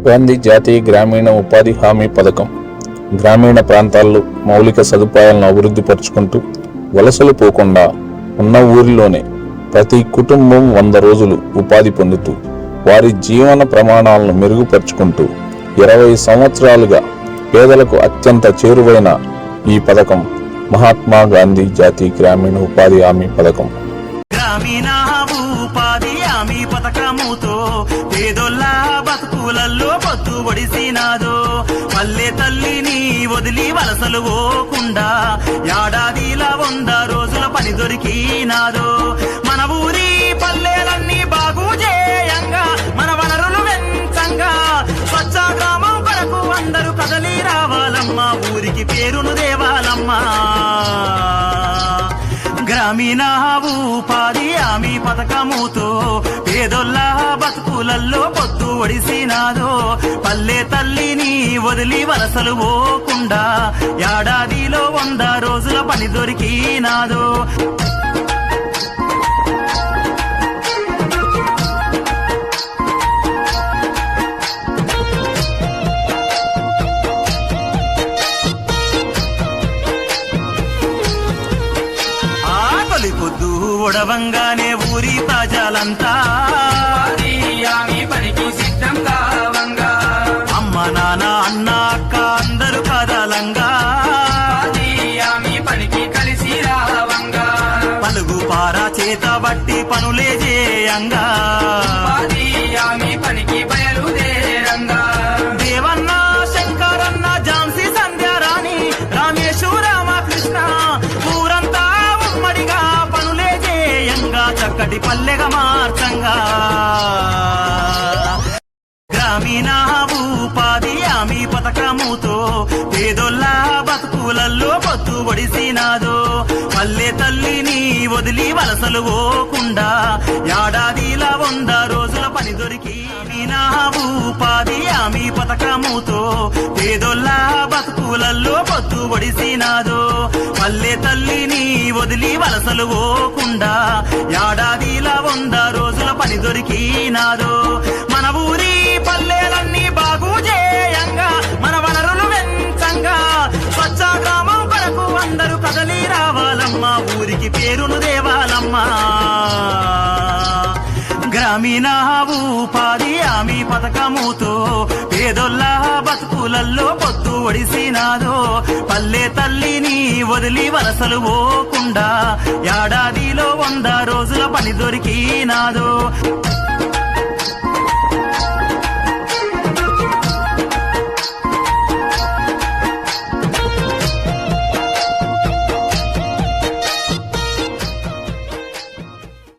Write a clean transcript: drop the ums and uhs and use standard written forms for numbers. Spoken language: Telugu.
గాంధీ జాతీయ గ్రామీణ ఉపాధి హామీ పథకం గ్రామీణ ప్రాంతాల్లో మౌలిక సదుపాయాలను అభివృద్ధి పరుచుకుంటూ వలసలు పోకుండా ఉన్న ఊరిలోనే ప్రతి కుటుంబం 100 రోజులు ఉపాధి పొందుతూ వారి జీవన ప్రమాణాలను మెరుగుపరుచుకుంటూ 20 సంవత్సరాలుగా పేదలకు అత్యంత చేరువైన ఈ పథకం మహాత్మా గాంధీ జాతీయ గ్రామీణ ఉపాధి హామీ పథకం. గ్రామీణ ఉపాధి హామీ పథకముతో పేదోళ్ళ బతుకులలో పొత్తు ఒడిసినాదో, పల్లె తల్లిని వదిలి వలసలు పోకుండా ఏడాదిలా 100 రోజుల పని దొరికినాదో. మన ఊరి పల్లెలన్నీ బాగు చేయంగా, మన వనరులు వెంచంగా, స్వచ్ఛ గ్రామం కొరకు అందరూ కదలి రావాలమ్మా, ఊరికి పేరును దేవాలమ్మా. గ్రామీణ ఉపాధి హామీ పథకముతో పేదోళ్ళ బతుకులలో పొత్తు ఒడిసినాదో, పల్లె తల్లిని వదిలి వలసలు పోకుండా ఏడాదిలో 100 రోజుల పని దొరికినాదో. పొద్దు ఒడవంగానే ఊరి ప్రజలంతా పనికి సిద్ధం కావంగా, అమ్మ నాన్న అన్న అక్క అందరూ కదలంగా పనికి కలిసి రావంగా, పలుగు పారా చేత బట్టి పనులే చేయంగా పనికి బయలుదేరంగా. దేవన్న శంకరన్న ఝాన్సీ సంధ్యారాణి రామేశు రామకృష్ణ ఊరంతా ఉమ్మడిగా పనులే చేయంగా, చక్కటి పల్లెగా మార్చంగా. గ్రామీణ ఉపాధి హామీ పథకముతో పేదోళ్ళ బతుకులలో పొత్తు ఒడిసినాదో, పల్లె తల్లిని వదిలి వలసలు పోకుండా ఏడాదిలా 100 రోజుల పని దొరికి. గ్రామీణ ఉపాధి హామీ పథకముతో పేదోళ్ళ బతుకులలో పొత్తు ఒడిసినాదో, పల్లె తల్లిని వదిలి వలసలు పోకుండా ఏడాదిలా 100 రోజుల పని దొరికినాదో. మన ఊరి పల్లెలన్నీ బాగు చేయంగా, మన వనరులు వెంచంగా, స్వచ్ఛ గ్రామం కొరకు అందరూ కదలి రావాలమ్మా, ఊరికి పేరును దేవాలమ్మా. గ్రామీణ ఉపాధి హామీ పథకముతో పేదోళ్ళ బతుకులలో పొత్తు ఒడిసినాదో, పల్లె తల్లిని వదిలి వలసలు పోకుండా ఏడాదిలో 100 రోజుల పని దొరికినాదో.